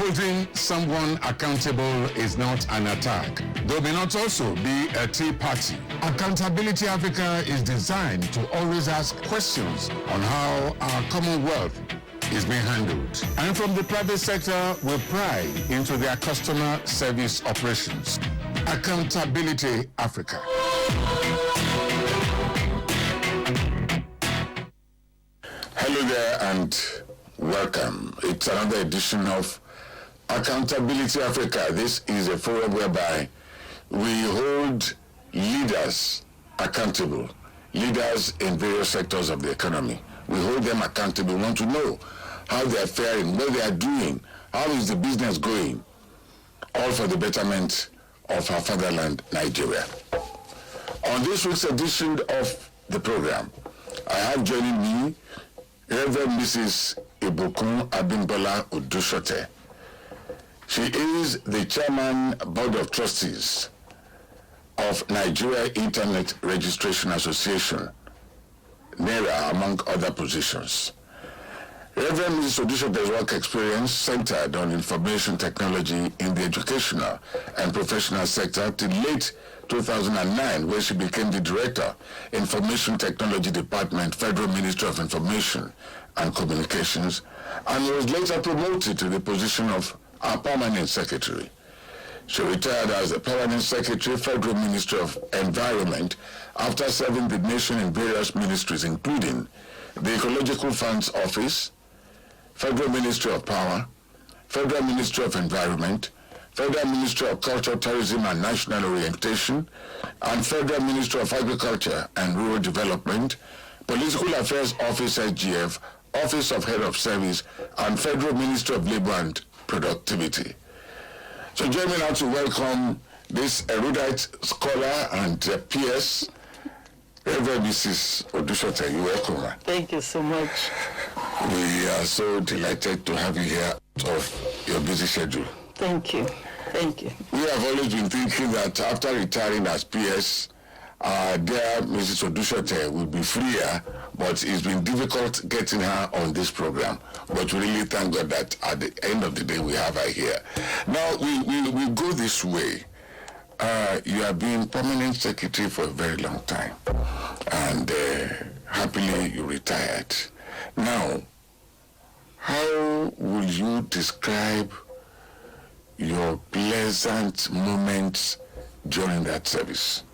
Holding someone accountable is not an attack, though may not also be a tea party. Accountability Africa is designed to always ask questions on how our commonwealth is being handled. And from the private sector, we pry into their customer service operations. Accountability Africa. Hello there and welcome. It's another edition of Accountability Africa. This is a forum whereby we hold leaders accountable, leaders in various sectors of the economy. We hold them accountable. We want to know how they are faring, what they are doing, how is the business going, all for the betterment of our fatherland, Nigeria. On this week's edition of the program, I have joining me Reverend Mrs. Ibukun Abimbola Odushote. She is the Chairman Board of Trustees of Nigeria Internet Registration Association, NERA, among other positions. Reverend Mrs. Odushote's work experience centered on information technology in the educational and professional sector till late 2009, where she became the Director, Information Technology Department, Federal Ministry of Information and Communications, and was later promoted to the position of our Permanent Secretary. She retired as the Permanent Secretary, Federal Ministry of Environment, after serving the nation in various ministries, including the Ecological Funds Office, Federal Ministry of Power, Federal Ministry of Environment, Federal Ministry of Culture, Tourism and National Orientation, and Federal Ministry of Agriculture and Rural Development, Political Affairs Office SGF, Office of Head of Service, and Federal Ministry of Labor and Productivity. So join me now to welcome this erudite scholar and PS, Reverend Mrs. Odushote. You're welcome. Thank you so much. We are so delighted to have you here out of your busy schedule. Thank you. Thank you. We have always been thinking that after retiring as PS, dear Mrs. Odushote will be freer, but it's been difficult getting her on this program. But we really thank God that at the end of the day we have her here. Now we go this way. You have been Permanent Secretary for a very long time, and happily you retired. Now, how will you describe your pleasant moments during that service?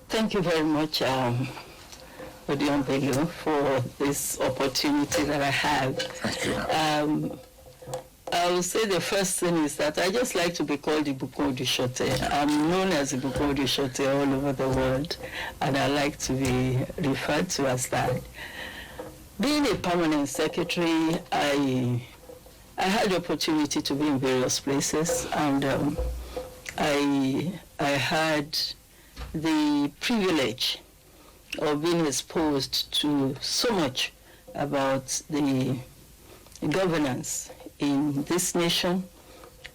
Thank you very much, Odion Bello, for this opportunity that I have. Thank you. I will say the first thing is that I just like to be called Ibukun Odushote. I'm known as Ibukun Odushote all over the world, and I like to be referred to as that. Being a Permanent Secretary, I had the opportunity to be in various places, and I had the privilege of being exposed to so much about the governance in this nation,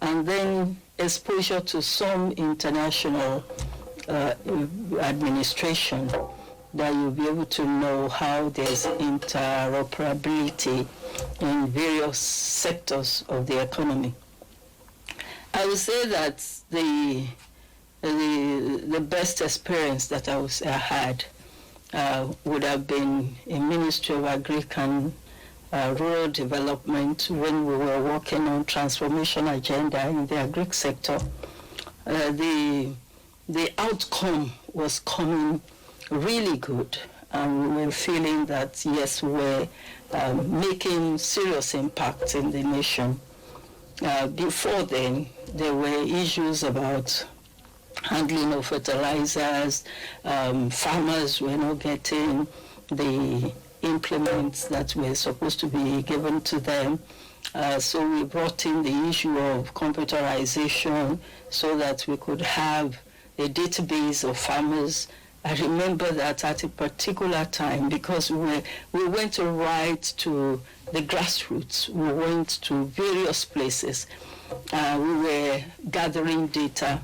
and then exposure to some international administration that you'll be able to know how there's interoperability in various sectors of the economy. I would say that the best experience that I had would have been in Ministry of Agriculture and Rural Development when we were working on transformation agenda in the agri sector. The outcome was coming really good, and we were feeling that yes, we're making serious impact in the nation. Before then, there were issues about handling of fertilizers. Farmers were not getting the implements that were supposed to be given to them. So we brought in the issue of computerization so that we could have a database of farmers. I remember that at a particular time, because we went to right to the grassroots. We went to various places. We were gathering data.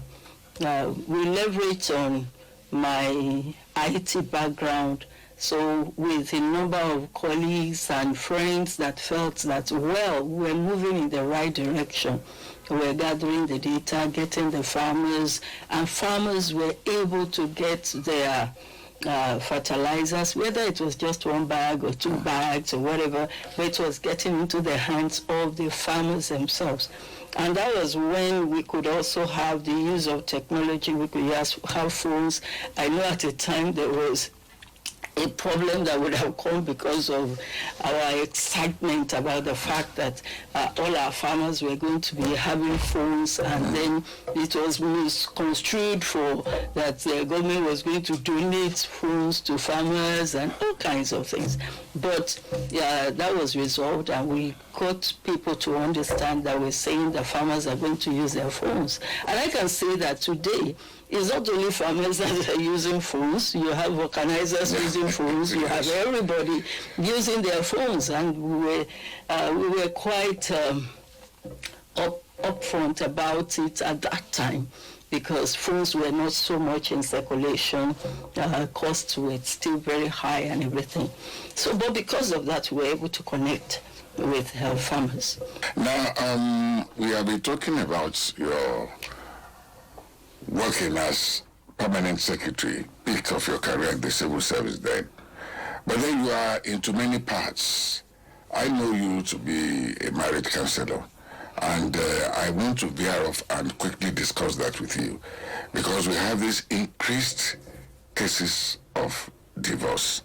We leveraged on my IT background So with a number of colleagues and friends that felt that, well, we're moving in the right direction. We're gathering the data, getting the farmers, and farmers were able to get their fertilizers, whether it was just 1 bag or 2 bags or whatever, but it was getting into the hands of the farmers themselves. And that was when we could also have the use of technology. We could have phones. I know at the time there was a problem that would have come because of our excitement about the fact that all our farmers were going to be having phones, and then it was misconstrued for that the government was going to donate phones to farmers and all kinds of things. But that was resolved, and we got people to understand that we're saying the farmers are going to use their phones. And I can say that today, it's not only farmers that are using phones. You have organizers using phones. You have everybody using their phones, and we were quite upfront about it at that time, because phones were not so much in circulation. Costs were still very high and everything. So, but because of that, we were able to connect with farmers. Now, we have been talking about your working as permanent secretary, peak of your career in the civil service then. But then you are into many parts. I know you to be a married counselor, and I want to veer off and quickly discuss that with you, because we have these increased cases of divorce.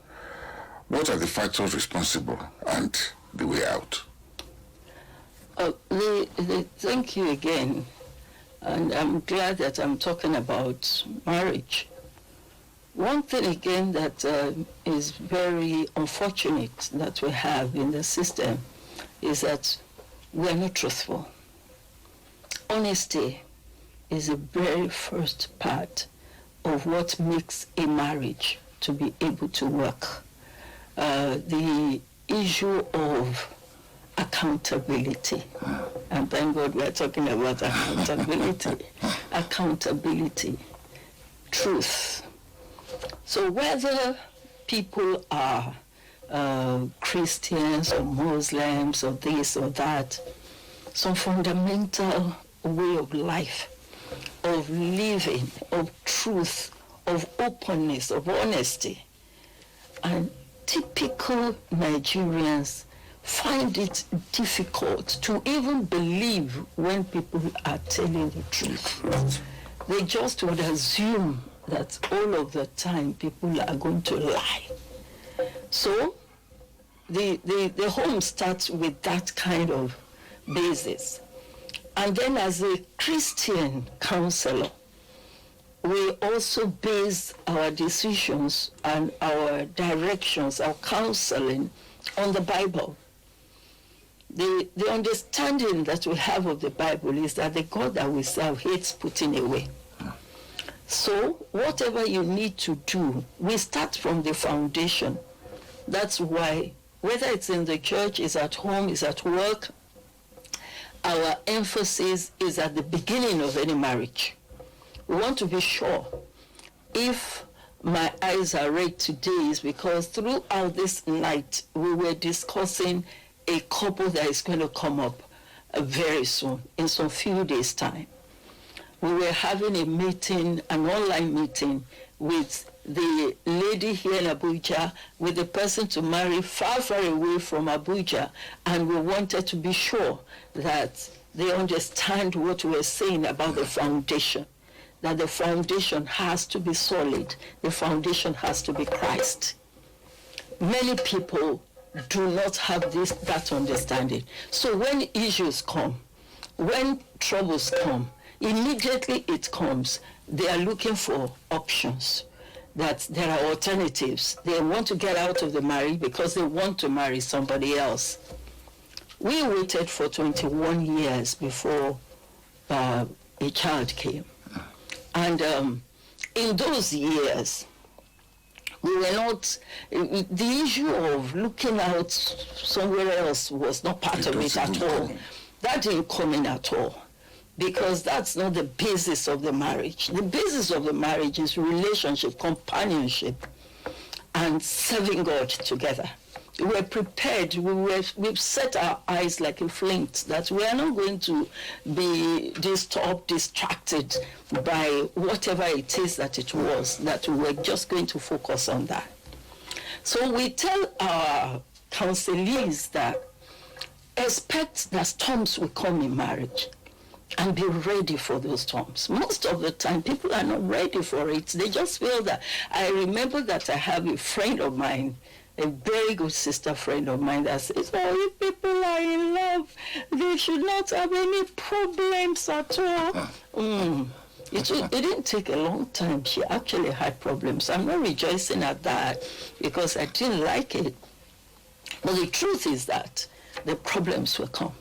What are the factors responsible and the way out? Thank you again. And I'm glad that I'm talking about marriage. One thing again that is very unfortunate that we have in the system is that we are not truthful. Honesty is the very first part of what makes a marriage to be able to work. The issue of accountability. And thank God we're talking about accountability. Accountability. Truth. So whether people are Christians or Muslims or this or that, some fundamental way of life, of living, of truth, of openness, of honesty. And typical Nigerians find it difficult to even believe when people are telling the truth. They just would assume that all of the time people are going to lie. So the home starts with that kind of basis. And then as a Christian counselor, we also base our decisions and our directions, our counseling on the Bible. The understanding that we have of the Bible is that the God that we serve hates putting away. So whatever you need to do, we start from the foundation. That's why, whether it's in the church, it's at home, it's at work, our emphasis is at the beginning of any marriage. We want to be sure if my eyes are red today is because throughout this night we were discussing a couple that is going to come up very soon, in some few days' time. We were having a meeting, an online meeting, with the lady here in Abuja, with the person to marry far, far away from Abuja, and we wanted to be sure that they understand what we're saying about the foundation, that the foundation has to be solid, the foundation has to be Christ. Many people do not have that understanding. So when issues come, when troubles come, immediately it comes, they are looking for options, that there are alternatives. They want to get out of the marriage because they want to marry somebody else. We waited for 21 years before a child came. And in those years, we were not, the issue of looking out somewhere else was not part of it at all. That didn't come in at all, because that's not the basis of the marriage. The basis of the marriage is relationship, companionship. and serving God together. We were prepared. We've set our eyes like a flint that we are not going to be disturbed, distracted by whatever it is that it was, that we were just going to focus on that. So we tell our counselees that expect that storms will come in marriage and be ready for those storms. Most of the time, people are not ready for it. They just feel that. I remember that I have a friend of mine, a very good sister friend of mine, that says, oh, if people are in love, they should not have any problems at all. It didn't take a long time. She actually had problems. I'm not rejoicing at that because I didn't like it. But the truth is that the problems will come.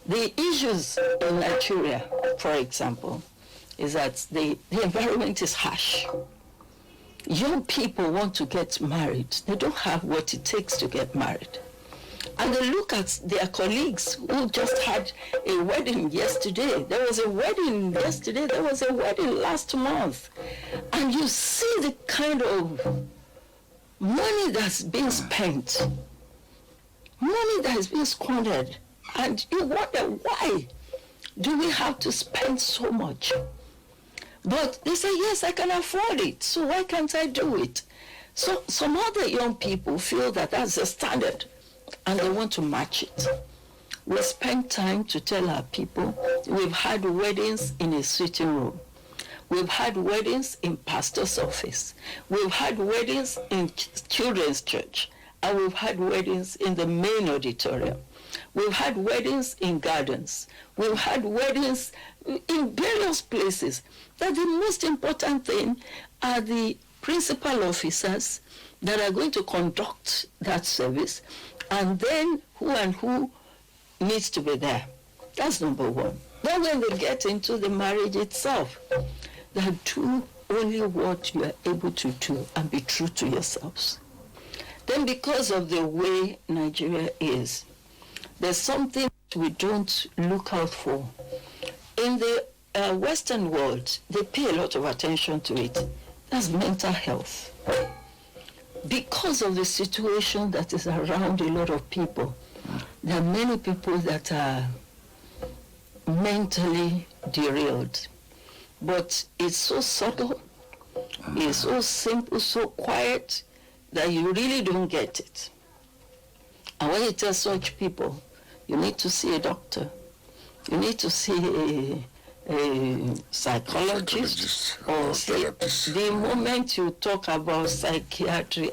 The issues in Nigeria, for example, is that the environment is harsh. Young people want to get married. They don't have what it takes to get married. And they look at their colleagues who just had a wedding yesterday. There was a wedding yesterday. There was a wedding last month. And you see the kind of money that's being spent, money that is being squandered. And you wonder, why do we have to spend so much? But they say, yes, I can afford it, so why can't I do it? So some other young people feel that that's the standard, and they want to match it. We spend time to tell our people, we've had weddings in a sitting room. We've had weddings in pastor's office. We've had weddings in children's church. And we've had weddings in the main auditorium. We've had weddings in gardens. We've had weddings in various places. That the most important thing are the principal officers that are going to conduct that service, and then who needs to be there. That's number one. Then when they get into the marriage itself, they do only what you are able to do and be true to yourselves. Then because of the way Nigeria is, there's something we don't look out for. In the Western world, they pay a lot of attention to it. That's mental health. Because of the situation that is around a lot of people, there are many people that are mentally derailed. But it's so subtle, it's so simple, so quiet, that you really don't get it. And when you tell such people, you need to see a doctor, you need to see a psychologist or therapist. The moment you talk about psychiatry,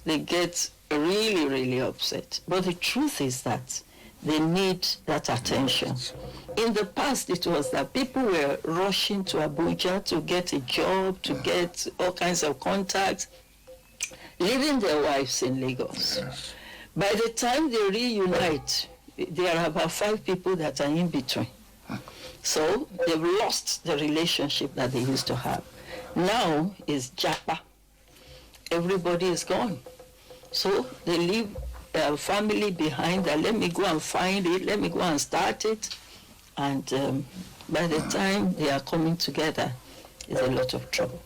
they get really, really upset. But the truth is that they need that attention. In the past, it was that people were rushing to Abuja to get a job, to get all kinds of contacts, leaving their wives in Lagos. Yes. By the time they reunite, there are about 5 people that are in between. So they've lost the relationship that they used to have. Now is Japa. Everybody is gone. So they leave their family behind. That let me go and find it, let me go and start it. And by the time they are coming together, it's a lot of trouble.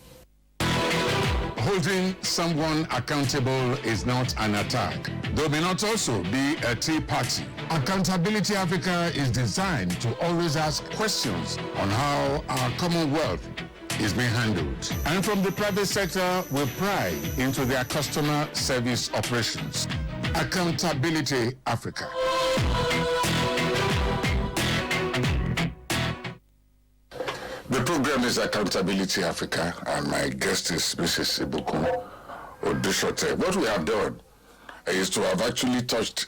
Holding someone accountable is not an attack. There may not also be a tea party. Accountability Africa is designed to always ask questions on how our commonwealth is being handled. And from the private sector, we pry into their customer service operations. Accountability Africa. The program is Accountability Africa, and my guest is Mrs. Ibukun Odushote. What we have done is to have actually touched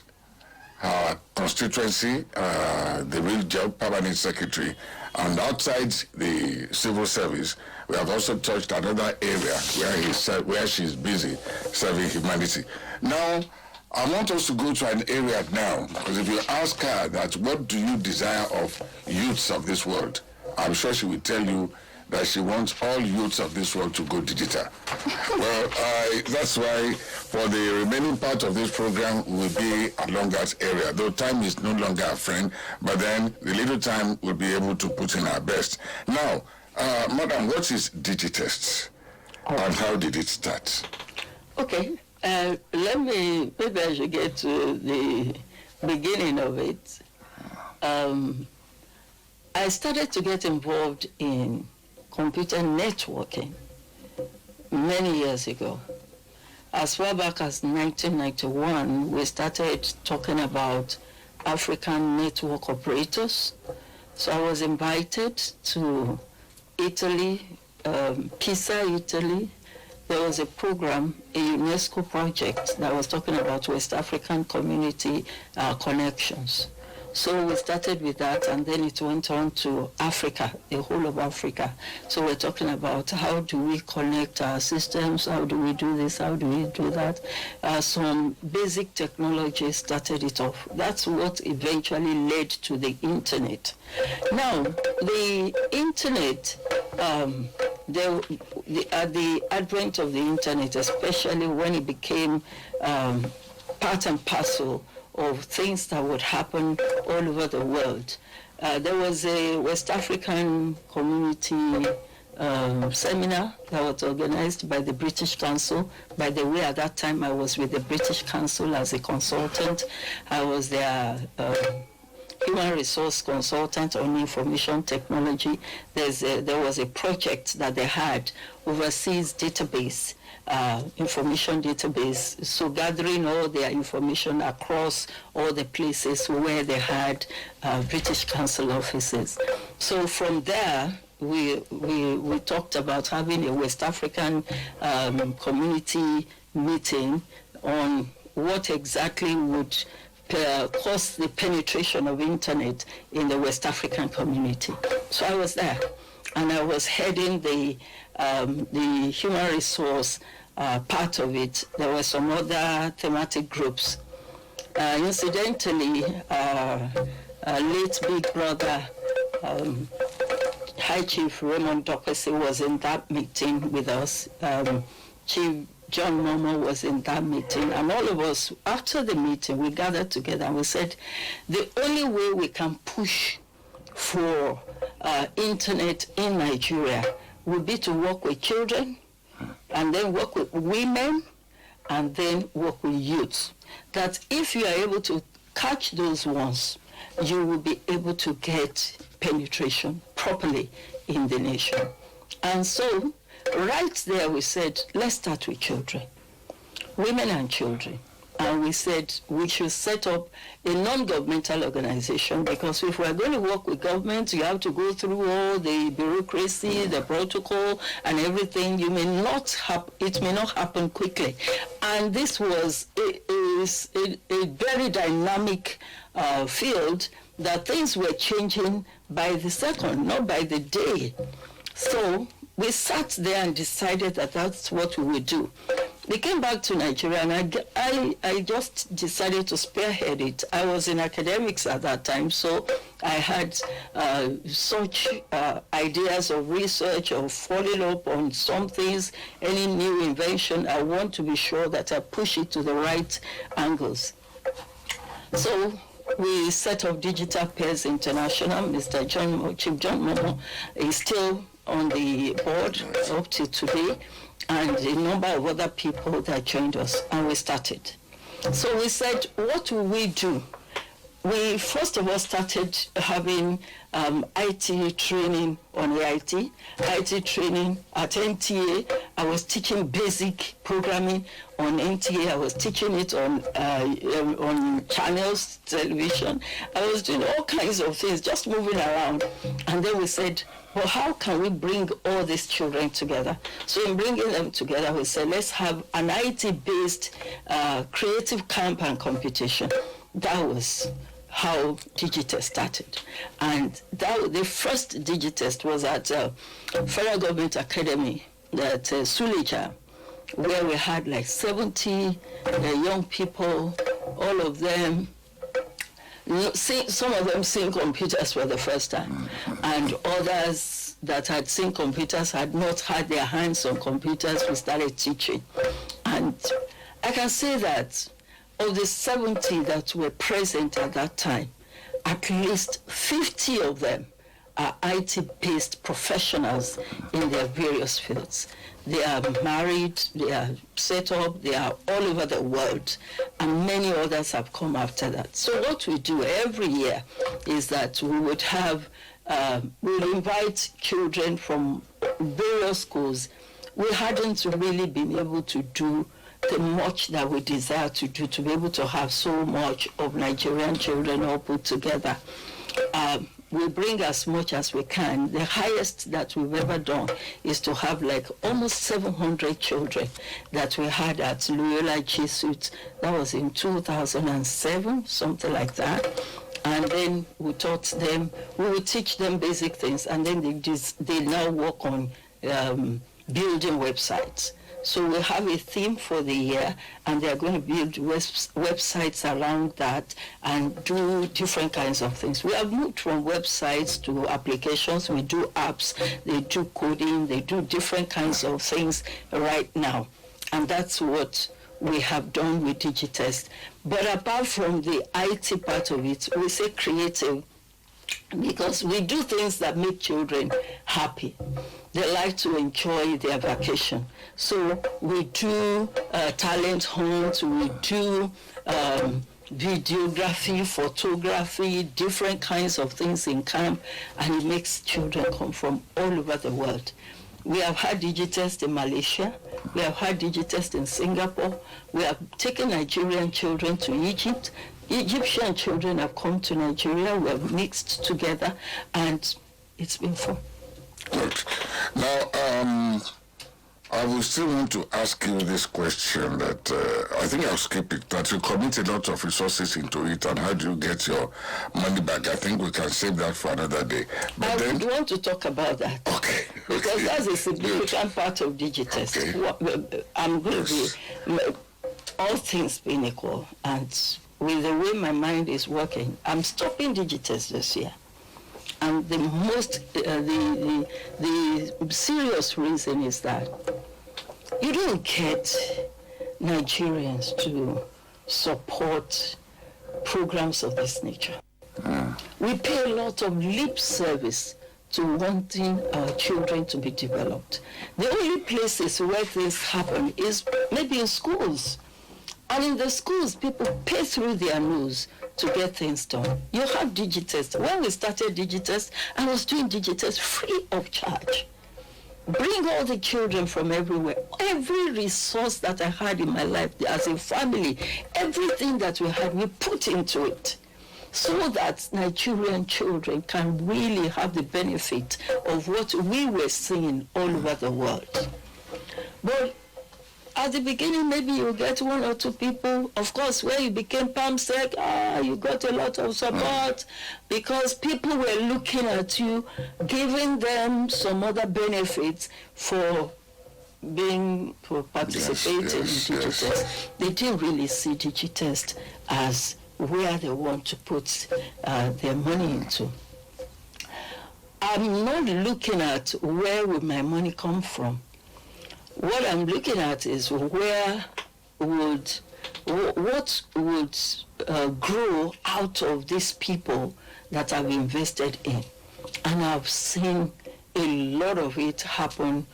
our constituency, the real job, permanent secretary, and outside the civil service, we have also touched another area where she's busy serving humanity. Now, I want us to go to an area now, because if you ask her that, what do you desire of youths of this world? I'm sure she will tell you that she wants all youths of this world to go digital. Well, that's why for the remaining part of this program, we will be along that area. Though time is no longer a friend, but then the little time we'll be able to put in our best. Now, Madam, what is Digitests? And how did it start? Okay, maybe I should get to the beginning of it. I started to get involved in computer networking many years ago. As far back as 1991, we started talking about African network operators. So I was invited to Italy, Pisa, Italy. There was a program, a UNESCO project that was talking about West African community connections. So we started with that, and then it went on to Africa, the whole of Africa. So we're talking about how do we connect our systems, how do we do this, how do we do that. Some basic technology started it off. That's what eventually led to the internet. Now, the internet, the advent of the internet, especially when it became part and parcel of things that would happen all over the world. There was a West African community seminar that was organized by the British Council. By the way, at that time I was with the British Council as a consultant. I was their human resource consultant on information technology. There was a project that they had, overseas database, information database, so gathering all their information across all the places where they had British Council offices. So from there, we talked about having a West African community meeting on what exactly would cause the penetration of internet in the West African community. So I was there, and I was heading the human resource part of it. There were some other thematic groups. Incidentally, late big brother, High Chief Raymond Dokpesi was in that meeting with us. Chief John Momo was in that meeting, and all of us, after the meeting, we gathered together and we said, the only way we can push for internet in Nigeria would be to work with children, and then work with women, and then work with youth. That if you are able to catch those ones, you will be able to get penetration properly in the nation. And so, right there we said, let's start with children, women and children. And we said we should set up a non-governmental organization, because if we're going to work with government, you have to go through all the bureaucracy, the protocol, and everything. It may not happen quickly. And this was a very dynamic field, that things were changing by the second, not by the day. So we sat there and decided that that's what we would do. We came back to Nigeria, and I just decided to spearhead it. I was in academics at that time, so I had such ideas of research, of following up on some things, any new invention. I want to be sure that I push it to the right angles. So we set up Digital Peers International. Chief John Momo is still on the board up to today, and a number of other people that joined us, and we started. So we said, what will we do? We first of all started having IT training on IT training at NTA. I was teaching basic programming on NTA. I was teaching it on channels, television. I was doing all kinds of things, just moving around. And then we said, well, how can we bring all these children together? So in bringing them together, we said, let's have an IT-based creative camp and competition. That was how Digitest started. And the first Digitest was at Federal Government Academy at Suleja, where we had like 70 young people, all of them. Some of them seeing computers for the first time, and others that had seen computers had not had their hands on computers. We started teaching. And I can say that of the 70 that were present at that time, at least 50 of them are IT-based professionals in their various fields. They are married, they are set up, they are all over the world, and many others have come after that. So what we do every year is that we would have, we'll invite children from various schools. We hadn't really been able to do the much that we desire to do, to be able to have so much of Nigerian children all put together. We bring as much as we can. The highest that we've ever done is to have like almost 700 children that we had at Loyola Jesuit. That was in 2007, something like that. And then we taught them, we would teach them basic things, and then they now work on building websites. So we have a theme for the year, and they're going to build websites around that and do different kinds of things. We have moved from websites to applications. We do apps, they do coding, they do different kinds of things right now. And that's what we have done with Digitest. But apart from the IT part of it, we say creative, because we do things that make children happy. They like to enjoy their vacation. So we do talent hunts, we do videography, photography, different kinds of things in camp, and it makes children come from all over the world. We have had Digitest in Malaysia, we have had Digitest in Singapore, we have taken Nigerian children to Egypt. Egyptian children have come to Nigeria, we have mixed together, and it's been fun. Good. Now, I will still want to ask you this question that I think I'll skip it, that you commit a lot of resources into it, and how do you get your money back? I think we can save that for another day. But I would want to talk about that. Okay. Because that's a significant part of Digitest. Okay. I'm going to be, all things being equal, and with the way my mind is working, I'm stopping Digitest this year. And the most, the serious reason is that you don't get Nigerians to support programs of this nature. We pay a lot of lip service to wanting our children to be developed. The only places where things happen is maybe in schools. And in the schools, people pay through their nose to get things done. You have Digitest. When we started Digitest, I was doing Digitest free of charge. Bring all the children from everywhere. Every resource that I had in my life as a family, everything that we had, we put into it, so that Nigerian children can really have the benefit of what we were seeing all over the world. But at the beginning, maybe you get one or two people. Of course, when you became PAMSEC, you got a lot of support because people were looking at you, giving them some other benefits for participating in Digitest. They didn't really see Digitest as where they want to put their money into. I'm not looking at where will my money come from. What I'm looking at is what would grow out of these people that I've invested in. And I've seen a lot of it happen.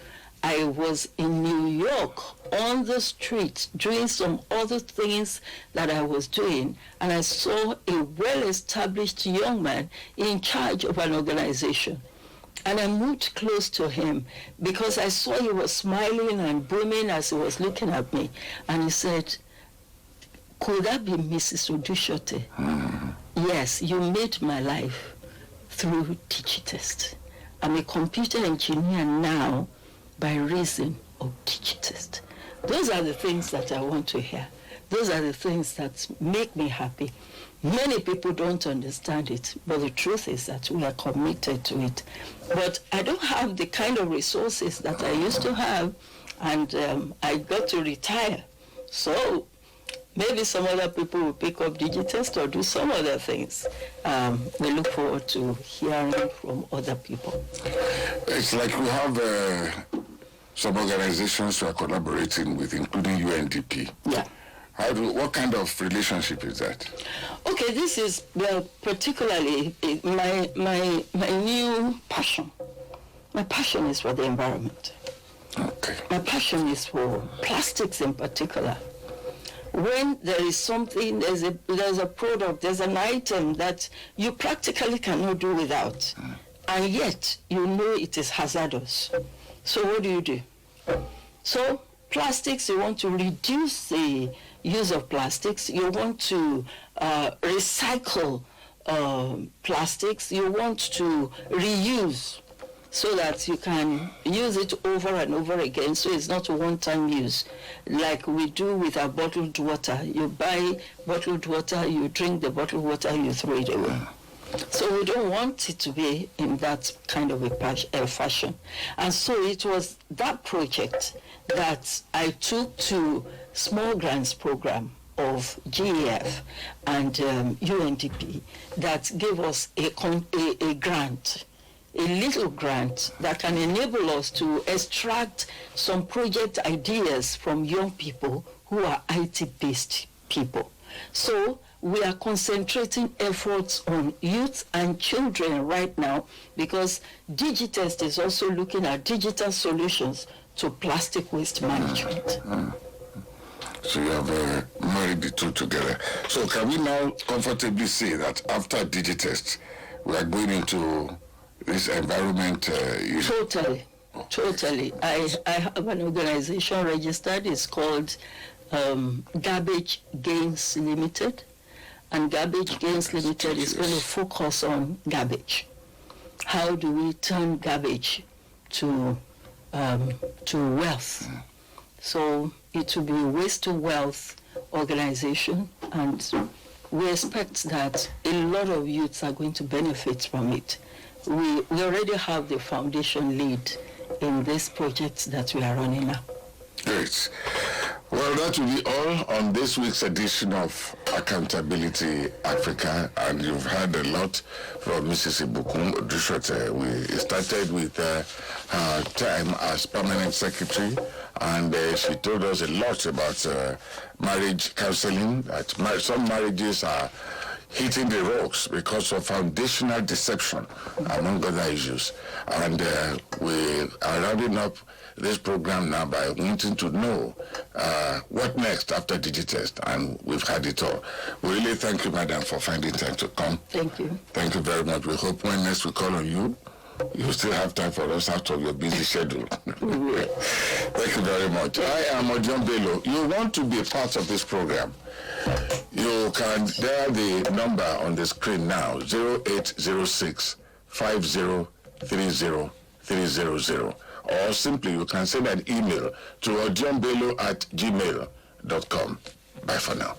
I was in New York on the street doing some other things that I was doing, and I saw a well-established young man in charge of an organization. And I moved close to him because I saw he was smiling and beaming as he was looking at me. And he said, "Could that be Mrs. Odushote?" "Yes, you made my life through Digitest. I'm a computer engineer now by reason of Digitest." Those are the things that I want to hear. Those are the things that make me happy. Many people don't understand it, but the truth is that we are committed to it. But I don't have the kind of resources that I used to have, and I got to retire. So maybe some other people will pick up Digitest or do some other things. We look forward to hearing from other people. It's like we have some organizations we are collaborating with, including UNDP. Yeah. What kind of relationship is that? Okay, this is particularly my new passion. My passion is for the environment. Okay. My passion is for plastics in particular. When there is something, there's a product, there's an item that you practically cannot do without, and yet you know it is hazardous. So what do? So plastics, you want to reduce the use of plastics, you want to recycle plastics, you want to reuse so that you can use it over and over again, so it's not a one-time use like we do with our bottled water. You buy bottled water, you drink the bottled water, you throw it away. So we don't want it to be in that kind of a fashion. And so it was that project that I took to Small Grants Program of GEF and UNDP that gave us a grant, a little grant that can enable us to extract some project ideas from young people who are IT-based people. So we are concentrating efforts on youth and children right now because Digitest is also looking at digital solutions to plastic waste management. So you have married the two together. So can we now comfortably say that after Digitest, we are going into this environment? Totally. I have an organization registered. It's called Garbage Gains Limited. And Garbage Gains Limited is going to focus on garbage. How do we turn garbage to wealth? So it will be a waste to wealth organization, and we expect that a lot of youths are going to benefit from it. We already have the foundation lead in this project that we are running now. Great. Well, that will be all on this week's edition of Accountability Africa, and you've heard a lot from Mrs. Ibukun Odushote. We started with her time as permanent secretary, and she told us a lot about marriage counseling, that some marriages are hitting the rocks because of foundational deception, among other issues. And we are rounding up this program now by wanting to know what next after Digitest, and we've had it all. We really thank you, madam, for finding time to come. Thank you. Thank you very much. We hope when next we call on you, you still have time for us out of your busy schedule. Thank you very much. I am Odion Bello. You want to be a part of this program, you can dial the number on the screen now, 0806 5030 300, or simply you can send an email to odionbello@gmail.com. Bye for now.